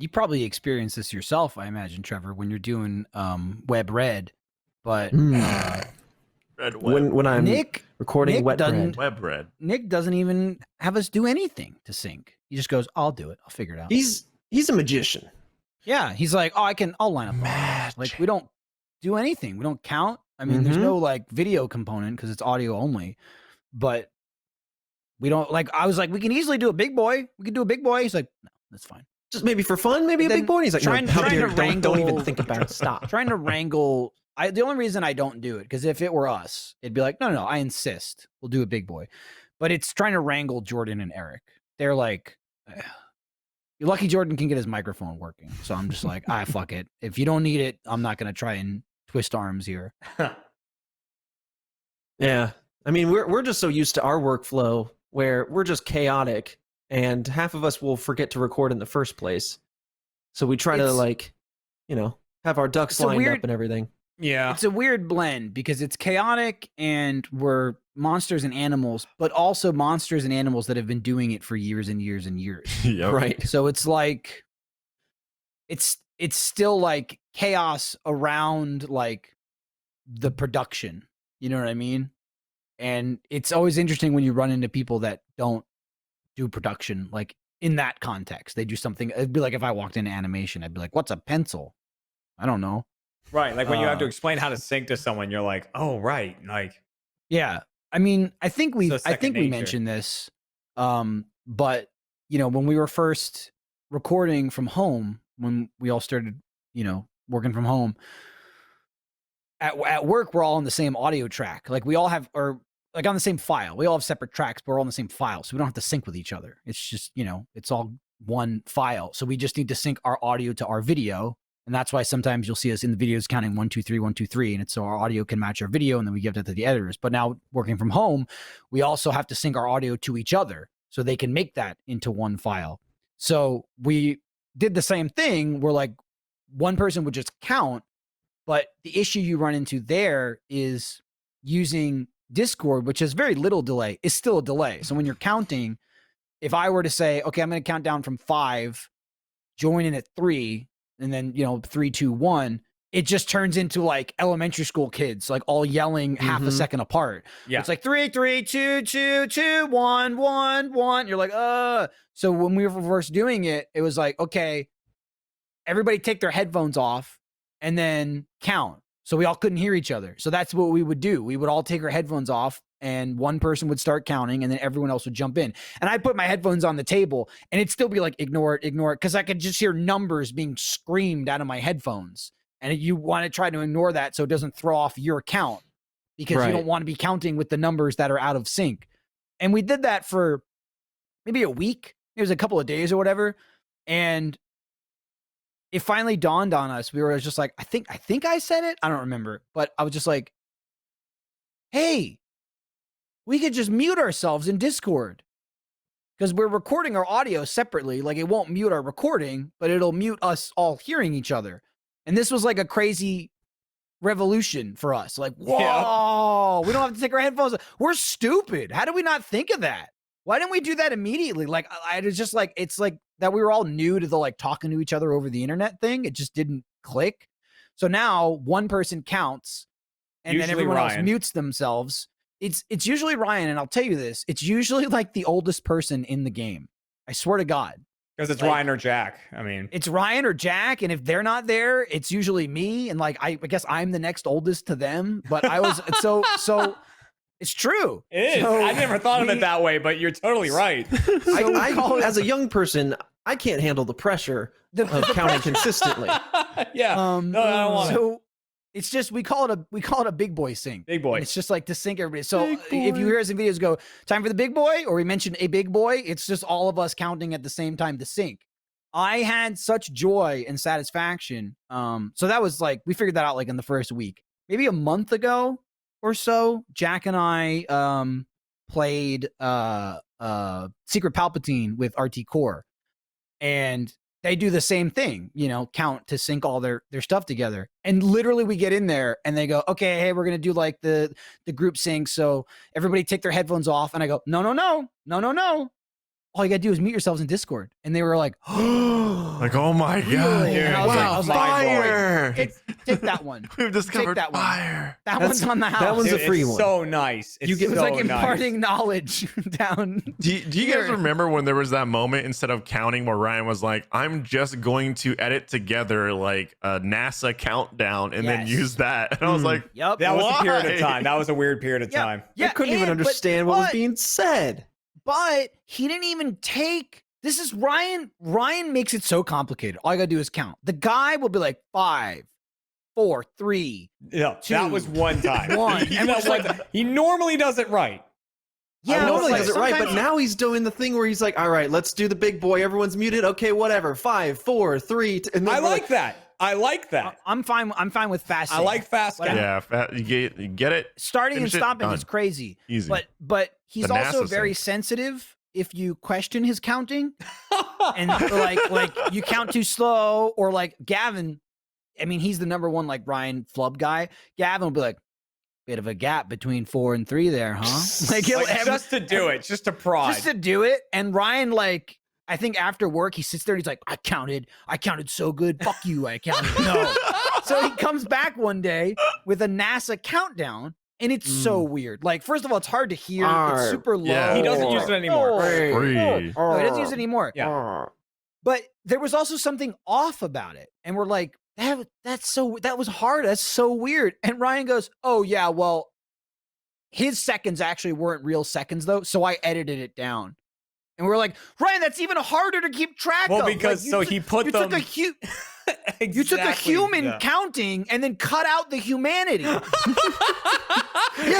you probably experience this yourself, I imagine, Trevor, when you're doing web red. But Red web. when I'm recording Nick wet doesn't- bread. Web red. Nick doesn't even have us do anything to sync. He just goes, "I'll do it. I'll figure it out." He's a magician. Yeah, he's like, "Oh, I'll line up the audio." Like, we don't do anything. We don't count. I mean, there's no like video component because it's audio only. But we don't like. I was like, we can easily do a big boy. We can do a big boy. He's like, no, that's fine. Just maybe for fun, maybe And a then big boy. And he's like, trying no, how to dare, don't even wrangle- think about it. Stop. Trying to wrangle. The only reason I don't do it, because if it were us, it'd be like, no, I insist. We'll do a big boy. But it's trying to wrangle Jordan and Eric. They're like, you're lucky Jordan can get his microphone working. So I'm just like, fuck it. If you don't need it, I'm not going to try and twist arms here. Yeah. I mean, we're just so used to our workflow where we're just chaotic and half of us will forget to record in the first place. So we try to have our ducks lined up and everything. Yeah. It's a weird blend because it's chaotic and we're monsters and animals, but also monsters and animals that have been doing it for years and years and years. Yep. Right. So it's like, it's still like chaos around like the production. You know what I mean? And it's always interesting when you run into people that don't do production, like in that context. They do something. It'd be like if I walked into animation, I'd be like, what's a pencil? I don't know. Right. Like when you have to explain how to sync to someone, you're like, oh, right. Like, yeah. I mean, I think we nature. mentioned this. But when we were first recording from home, when we all started, working from home, at work, we're all on the same audio track. Like we all have, or like on the same file. We all have separate tracks, but we're all on the same file. So we don't have to sync with each other. It's just, it's all one file. So we just need to sync our audio to our video. And that's why sometimes you'll see us in the videos counting 1, 2, 3, 1, 2, 3. And it's so our audio can match our video and then we give that to the editors. But now working from home, we also have to sync our audio to each other so they can make that into one file. So we did the same thing where like one person would just count. But the issue you run into there is using Discord, which has very little delay, is still a delay. So when you're counting, if I were to say, okay, I'm going to count down from 5, join in at 3, and then, 3, 2, 1, it just turns into like elementary school kids, like all yelling half a second apart. yeah. It's like 3, 3, 2, 2, 2, 1, 1, 1. You're like, So when we were first doing it, it was like, okay, everybody take their headphones off and then count. So we all couldn't hear each other. So that's what we would do. We would all take our headphones off and one person would start counting and then everyone else would jump in. And I'd put my headphones on the table and it'd still be like, ignore it. Because I could just hear numbers being screamed out of my headphones. And you want to try to ignore that so it doesn't throw off your count because you don't want to be counting with the numbers that are out of sync. And we did that for maybe a week. It was a couple of days or whatever. And it finally dawned on us. We were just like, I think I said it. I don't remember. But I was just like, hey, we could just mute ourselves in Discord because we're recording our audio separately. Like it won't mute our recording, but it'll mute us all hearing each other. And this was like a crazy revolution for us. Like, whoa, we don't have to take our headphones off. We're stupid. How did we not think of that? Why didn't we do that immediately? Like, I was just like, it's like that we were all new to the like talking to each other over the internet thing. It just didn't click. So now one person counts and Usually then everyone Ryan. else mutes themselves. It's usually Ryan. And I'll tell you this, it's usually like the oldest person in the game. I swear to God. Because it's like, Ryan or Jack. I mean, it's Ryan or Jack. And if they're not there, it's usually me. And like, I guess I'm the next oldest to them, but I was so it's true. it is. So I never thought of it that way, but you're totally right. As a young person, I can't handle the pressure of counting consistently. yeah. No, I don't want it. So it's just we call it a big boy sync. Big boy. And it's just like to sync everybody. So Big if you boy. hear us in videos go, time for the big boy, or we mention a big boy, it's just all of us counting at the same time to sync. I had such joy and satisfaction. So that was like, we figured that out like in the first week. Maybe a month ago or so, Jack and I played Secret Palpatine with RT Core. And they do the same thing, count to sync all their stuff together. And literally we get in there and they go, okay, hey, we're going to do like the group sync. So everybody take their headphones off. And I go, no. all you gotta do is mute yourselves in Discord. And they were like, like, oh my god, really? And I was like, wow, I was like, fire! take that one. We've discovered that one. fire. That one's on the house. that one's a free It's one. so nice. It's It was so like imparting nice. knowledge down. Do you guys remember when there was that moment instead of counting where Ryan was like, I'm just going to edit together like a NASA countdown and then Yes. use that? And I was like, Yep. That was a period of Why? time. That was a weird period of Yeah. time. I couldn't even understand what was being said. But he didn't even take. This is Ryan. Ryan makes it so complicated. All you gotta do is count. The guy will be like 5, 4, 3. Yeah, Two, that was one time. one. He, And that it's one like- time. He normally does it right. Yeah, He normally like does it right, but sometimes- now he's doing the thing where he's like, all right, let's do the big boy. Everyone's muted. Okay, whatever. 5, 4, 3. And then I we're like that. I like that. I'm fine. I'm fine with fast. I sync. like fast Whatever. count. yeah, you get it. Starting and Finish it, stopping done. is crazy. Easy. But he's The also NASA very sync. sensitive if you question his counting and like you count too slow or like Gavin. I mean, he's the number one like Ryan flub guy. Gavin will be like, bit of a gap between 4 and 3 there, huh? Like, he'll Like, just to do it, just to prod. just to do it. And Ryan, like, I think after work, he sits there and he's like, I counted so good. Fuck you, I counted. No. So he comes back one day with a NASA countdown, and it's so weird. Like, first of all, it's hard to hear. It's super low. Yeah. He doesn't use it anymore. Free. No, he doesn't use it anymore. Yeah. But there was also something off about it. And we're like, that was hard. That's so weird. And Ryan goes, oh, yeah, well, his seconds actually weren't real seconds, though. So I edited it down. And we're like, Ryan, that's even harder to keep track Well, of. because Like, so he put you them. took you took a Exactly, human yeah. counting and then cut out the humanity. Yeah,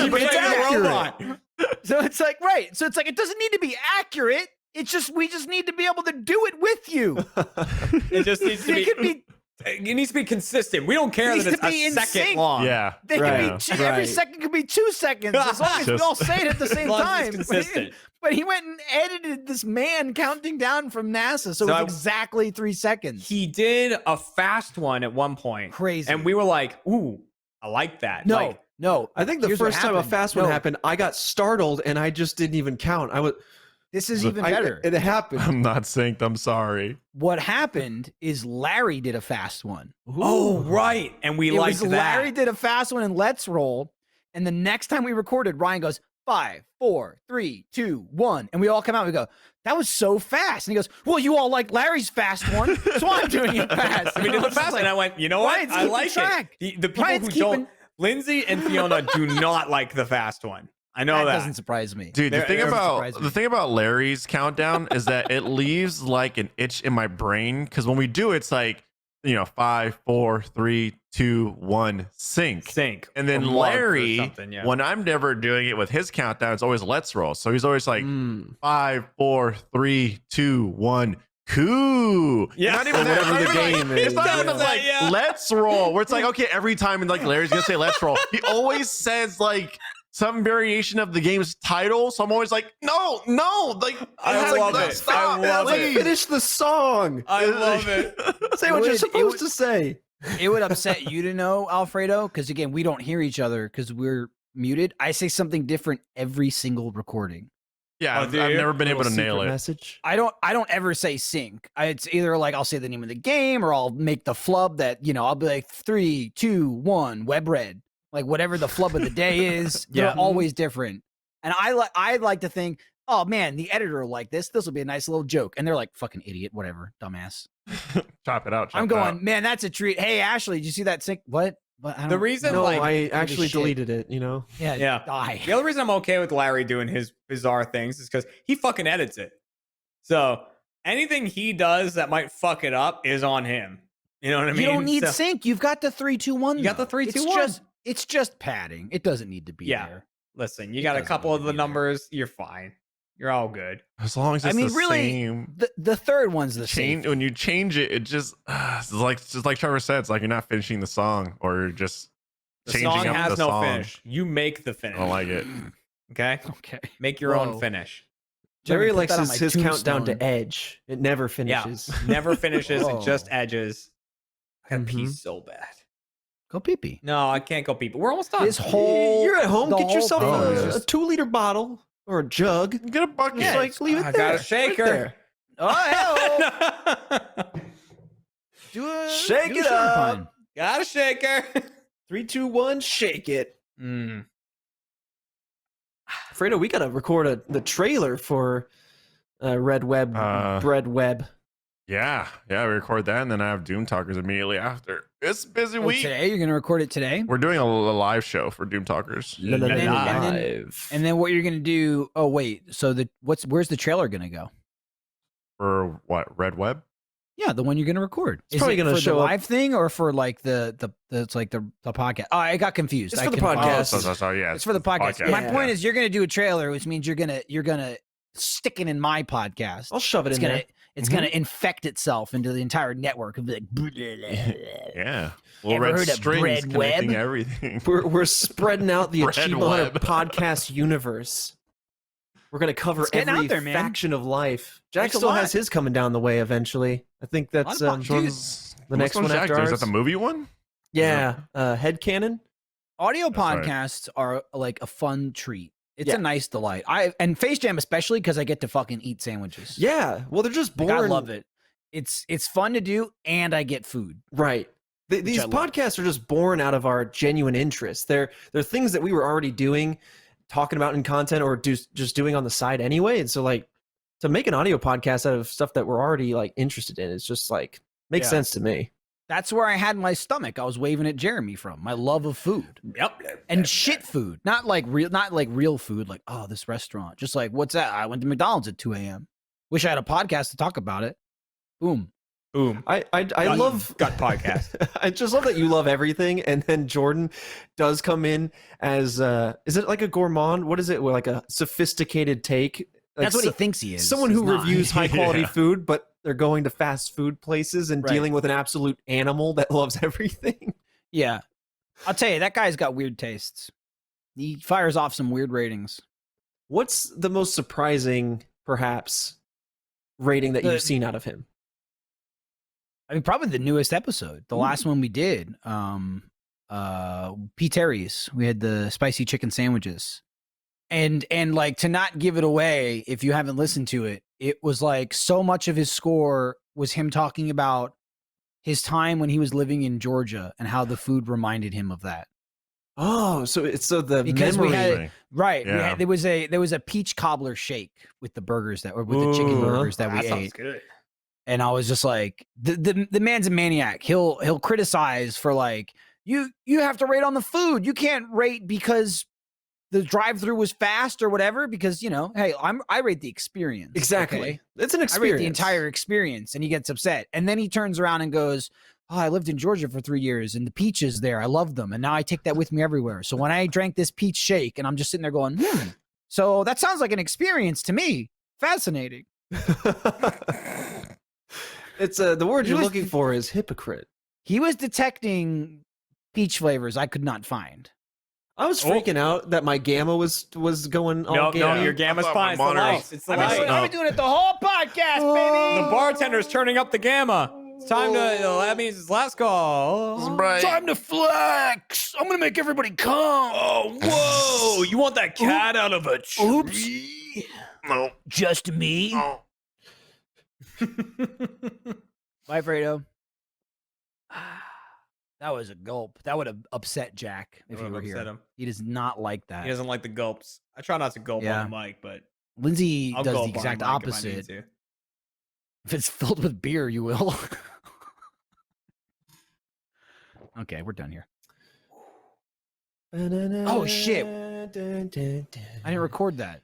He but made it's a accurate. robot. So it's like, right. So it's like, it doesn't need to be accurate. It's just, we just need to be able to do it with you. It just needs to It be. could be, It needs to be consistent. We don't care It that needs it's to be a in second sync. long. Yeah. they Right, could be every right. second could be 2 seconds as long as we Just- all say it at the same As long as time. it's consistent. But he went and edited this man counting down from NASA. So it was exactly 3 seconds. He did a fast one at one point. Crazy. And we were like, ooh, I like that. No, Like, no. I think the Here's what first time a happened. fast one No, happened, I got startled and I just didn't even count. This is even better. It happened. I'm not synced. I'm sorry. What happened is Larry did a fast one. oh, right. And we It liked was that. Larry did a fast one in Let's Roll. And the next time we recorded, Ryan goes, 5, 4, 3, 2, 1. And we all come out and we go, that was so fast. And he goes, well, you all like Larry's fast one, so I'm doing it fast. And we did the fast one. And I went, you know what? Ryan's I keeping like track. it. The people Ryan's who keeping- don't, Lindsay and Fiona do not like the fast one. I know that. doesn't surprise me. Dude, They're- they're surprising. the thing about Larry's countdown is that it leaves like an itch in my brain because when we do it's like 5, 4, 3, 2, 1, sync. Sync. And then Or log or Larry, something, yeah. when I'm never doing it with his countdown, it's always let's roll. So he's always like 5, 4, 3, 2, 1. Cool. Yeah. Not even Or that. whatever the game It's is. not even Yeah. like Yeah. let's roll. Where it's like, okay, every time and like Larry's gonna say let's roll. He always says like some variation of the game's title. So I'm always like, no, like I love it. Stop, I love it. please. Finish the song. I love it. Say what It you're would- supposed to say. It would upset you to know, Alfredo, because again, we don't hear each other because we're muted. I say something different every single recording. Yeah, Oh, I've do you? never been able to Little nail secret it. Message. I don't ever say sync. It's either like I'll say the name of the game or I'll make the flub that, I'll be like 3, 2, 1, web red. Like whatever the flub of the day is, Yeah. they're always different. And I like to think, oh man, the editor will like this. This will be a nice little joke. And they're like, fucking idiot, whatever, dumbass. Chop it out. I'm chop it out. going, man, that's a treat. Hey, Ashley, did you see that sync? What? But I The don't- reason, No, like, I actually shit. deleted it, yeah, Yeah. die. the only reason I'm okay with Larry doing his bizarre things is because he fucking edits it. So anything he does that might fuck it up is on him. You know what I mean? You don't need So- sync. You've got the 3, 2, 1. You got the though. 3, 2, It's 1. It's just padding. It doesn't need to be Yeah. there. Listen, you It got a doesn't couple need of to the be there. numbers. You're fine. You're all good. As long as I it's mean, the really, same. the third one's the Change same. when you change it, it just it's like Trevor said, it's like you're not finishing the song or you're just The changing song up has the no song. finish. You make the finish. I don't like it. Okay? Okay. Make your Whoa. own finish. Jerry Put likes that on my his countdown tombstone. to edge. It never Yeah. finishes. Never finishes. It just Whoa. edges. I gotta pee Mhm. so bad. Go pee pee. No, I can't go pee. But we're almost done. This whole You're at home. the Get whole yourself thing is a just- 2-liter bottle. or a jug. Get a bucket. Just like leave it I there. got a shaker. Right there. Oh hell! Do a Shake do a it sugar up. pine. Got a shaker. 3, 2, 1, shake it. Mm. Fredo, we gotta record the trailer for Red Web, Bread Web. Yeah, we record that, and then I have Doom Talkers immediately after. It's a busy Oh, week. today you're gonna record it today. We're doing a live show for Doom Talkers. And then- Live. And then what you're gonna do? Oh wait, so where's the trailer gonna go? For what? Red Web? Yeah, the one you're gonna record. It's probably it gonna for show the up- live thing or for like the it's like the podcast. Oh, I got confused. It's I for the couldn't follow. podcast. So, yeah. It's for the podcast. podcast. My Yeah. point is, you're gonna do a trailer, which means you're gonna stick it in my podcast. I'll shove it It's in gonna there. it's gonna infect itself into the entire network and be like. Yeah. Little Ever red heard of strings Bread connecting Web? everything. We're spreading out the Bread Achievement Hunter Web. podcast universe. We're gonna cover It's getting out every there, man. faction of life. Jack Thanks a still lot. has his coming down the way eventually. I think that's Dude, the next one Jack after do? Is ours. that the movie one? Yeah, headcanon. Audio That's right. podcasts are like a fun treat. It's Yeah. a nice delight. And Face Jam especially because I get to fucking eat sandwiches. Yeah, well, they're just Like, born. I love it. It's fun to do, and I get food. Right. These I love. podcasts are just born out of our genuine interests. They're things that we were already doing, talking about in content, or just doing on the side anyway. And so, like, to make an audio podcast out of stuff that we're already like interested in, it's just like makes Yeah. sense to me. That's where I had my stomach. I was waving at Jeremy from my love of food Yep. and shit food, not like real food. Like, oh, this restaurant, just like, what's that? I went to McDonald's at 2 a.m. Wish I had a podcast to talk about it. Boom. Boom. I love gut podcast. I just love that you love everything, and then Jordan does come in as is it like a gourmand? What is it? Like a sophisticated take. Like That's what he thinks he is. Someone He's who not. reviews high quality Yeah. food, but they're going to fast food places and Right. dealing with an absolute animal that loves everything. Yeah, I'll tell you, that guy's got weird tastes. He fires off some weird ratings. What's the most surprising, perhaps, rating that The- you've seen out of him? I mean, probably the newest episode, the last one we did. P. Terry's. We had the spicy chicken sandwiches, and like, to not give it away, if you haven't listened to it, it was like so much of his score was him talking about his time when he was living in Georgia and how the food reminded him of that. Oh, so the Because we memory. had- Right. Yeah. There was a peach cobbler shake with the burgers with the chicken Ooh, burgers that we That sounds ate. good. And I was just like, the man's a maniac. He'll criticize for like, you have to rate on the food. You can't rate because the drive-through was fast or whatever. Because, you know, hey, I rate the experience. Exactly. okay? It's an I experience. rate the entire experience, and he gets upset. And then he turns around and goes, "Oh, I lived in Georgia for 3 years, and the peaches there, I love them, and now I take that with me everywhere. So when I drank this peach shake, and I'm just sitting there going, so that sounds like an experience to me. Fascinating." It's the word He you're was- looking for is hypocrite. He was detecting peach flavors I could not find. I was Oh. freaking out that my gamma was going all No, gammy. your gamma's I thought my fine. It's the monitor was- lights. It's the I've been lights. doing- I've been doing it the whole podcast, baby. The bartender's turning up the gamma. It's time to. That means it's last call. Right. Time to flex. I'm gonna make everybody come. Oh, whoa! You want that cat out of a tree? Oops. No. Just me. No. Bye, Fredo. That was a gulp. That would have upset Jack if he Would've were here. upset him. He does not like that. He doesn't like the gulps. I try not to gulp Yeah. on the mic, but Lindsay I'll does gulp the exact on the mic if I need opposite. to. If it's filled with beer, you will. Okay, we're done here. Oh, shit. I didn't record that.